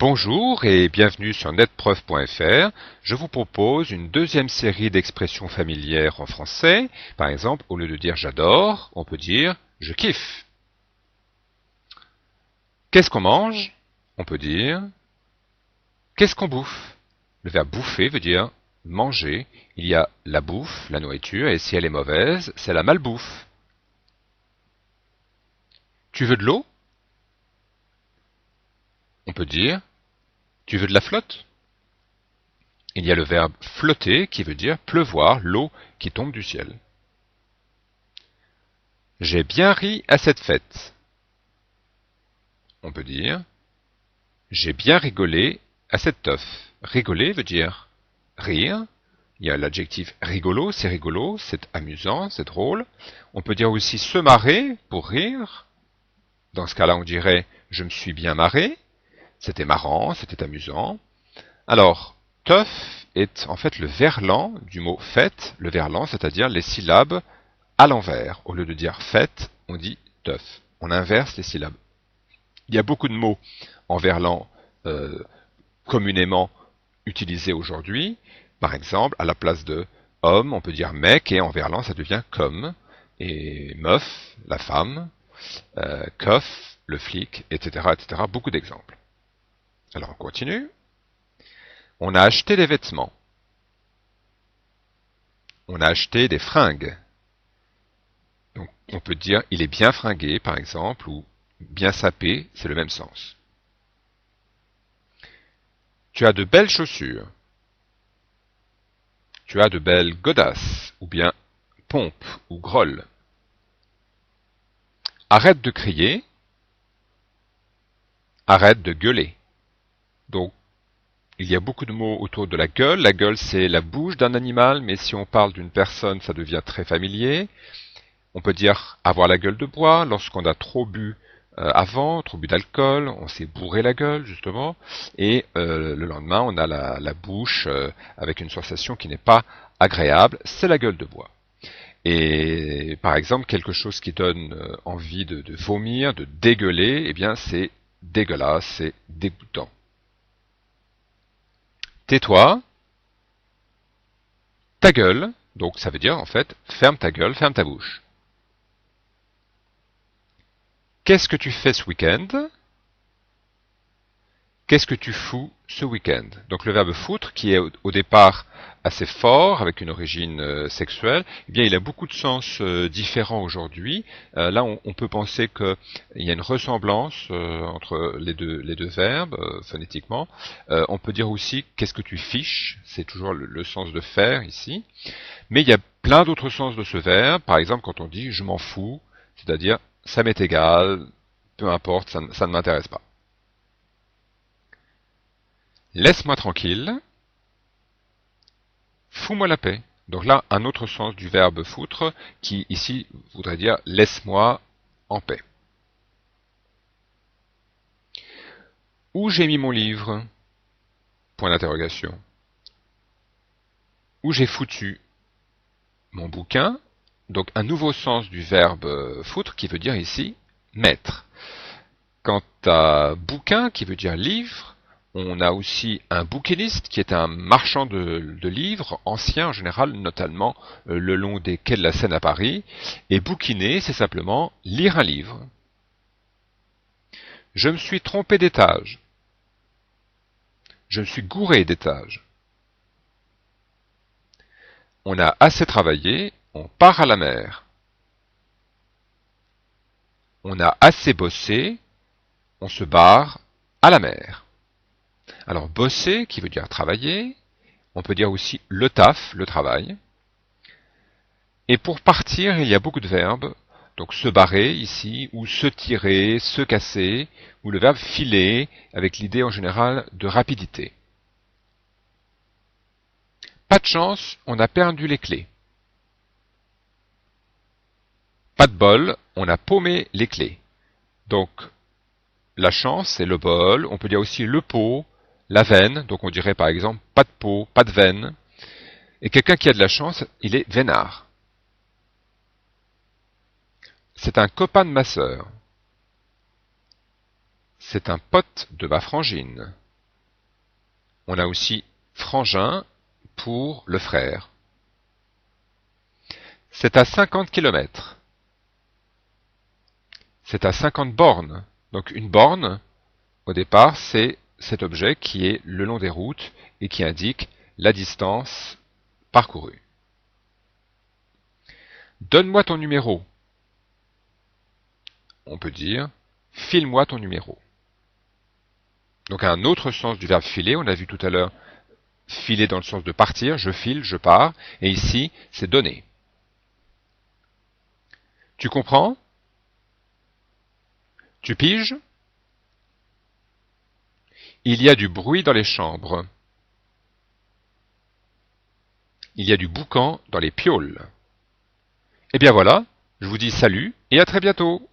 Bonjour et bienvenue sur netpreuve.fr. Je vous propose une deuxième série d'expressions familières en français. Par exemple, au lieu de dire j'adore, on peut dire je kiffe. Qu'est-ce qu'on mange? On peut dire qu'est-ce qu'on bouffe? Le verbe bouffer veut dire manger. Il y a la bouffe, la nourriture, et si elle est mauvaise, c'est la malbouffe. Tu veux de l'eau? On peut dire tu veux de la flotte? Il y a le verbe flotter qui veut dire pleuvoir, l'eau qui tombe du ciel. J'ai bien ri à cette fête. On peut dire j'ai bien rigolé à cette teuf. Rigoler veut dire rire. Il y a l'adjectif rigolo, c'est amusant, c'est drôle. On peut dire aussi se marrer pour rire. Dans ce cas-là, on dirait je me suis bien marré. C'était marrant, c'était amusant. Alors, teuf est en fait le verlan du mot fête, le verlan, c'est-à-dire les syllabes à l'envers. Au lieu de dire fête, on dit teuf. On inverse les syllabes. Il y a beaucoup de mots en verlan communément utilisés aujourd'hui. Par exemple, à la place de homme, on peut dire mec, et en verlan, ça devient comme. Et meuf, la femme, coff, le flic, etc., etc. Beaucoup d'exemples. Alors, on continue. On a acheté des vêtements. On a acheté des fringues. Donc, on peut dire il est bien fringué, par exemple, ou bien sapé, c'est le même sens. Tu as de belles chaussures. Tu as de belles godasses, ou bien pompe ou grolle. Arrête de crier. Arrête de gueuler. Donc, il y a beaucoup de mots autour de la gueule. La gueule, c'est la bouche d'un animal, mais si on parle d'une personne, ça devient très familier. On peut dire avoir la gueule de bois lorsqu'on a trop bu avant, trop bu d'alcool, on s'est bourré la gueule justement, et le lendemain on a la bouche avec une sensation qui n'est pas agréable, c'est la gueule de bois. Et par exemple quelque chose qui donne envie de vomir, de dégueuler, eh bien c'est dégueulasse, c'est dégoûtant. Tais-toi, ta gueule, donc ça veut dire en fait ferme ta gueule, ferme ta bouche. Qu'est-ce que tu fais ce week-end? Qu'est-ce que tu fous ce week-end? Donc le verbe foutre, qui est au départ assez fort, avec une origine sexuelle, eh bien il a beaucoup de sens différents aujourd'hui. Là, on peut penser qu'il y a une ressemblance entre les deux verbes, phonétiquement. On peut dire aussi qu'est-ce que tu fiches, c'est toujours le sens de faire ici. Mais il y a plein d'autres sens de ce verbe. Par exemple, quand on dit je m'en fous, c'est-à-dire ça m'est égal, peu importe, ça ne m'intéresse pas. Laisse-moi tranquille, fous-moi la paix. Donc là, un autre sens du verbe foutre qui ici voudrait dire laisse-moi en paix. Où j'ai mis mon livre? Point d'interrogation. Où j'ai foutu mon bouquin? Donc un nouveau sens du verbe foutre qui veut dire ici mettre. Quant à bouquin qui veut dire livre, on a aussi un bouquiniste qui est un marchand de livres, ancien en général, notamment le long des quais de la Seine à Paris. Et bouquiner, c'est simplement lire un livre. Je me suis trompé d'étage. Je me suis gouré d'étage. On a assez travaillé, on part à la mer. On a assez bossé, on se barre à la mer. Alors bosser, qui veut dire travailler, on peut dire aussi le taf, le travail. Et pour partir, il y a beaucoup de verbes. Donc se barrer ici, ou se tirer, se casser, ou le verbe filer, avec l'idée en général de rapidité. Pas de chance, on a perdu les clés. Pas de bol, on a paumé les clés. Donc la chance, c'est le bol. On peut dire aussi le pot, la veine. Donc on dirait par exemple pas de pot, pas de veine. Et quelqu'un qui a de la chance, il est vénard. C'est un copain de ma sœur. C'est un pote de ma frangine. On a aussi frangin pour le frère. C'est à 50 km. C'est à 50 bornes. Donc une borne, au départ, c'est cet objet qui est le long des routes et qui indique la distance parcourue. Donne-moi ton numéro. On peut dire file-moi ton numéro. Donc un autre sens du verbe filer, on a vu tout à l'heure filer dans le sens de partir, je file, je pars, et ici c'est donner. Tu comprends? Tu piges? Il y a du bruit dans les chambres. Il y a du boucan dans les piaules. Et bien voilà, je vous dis salut et à très bientôt.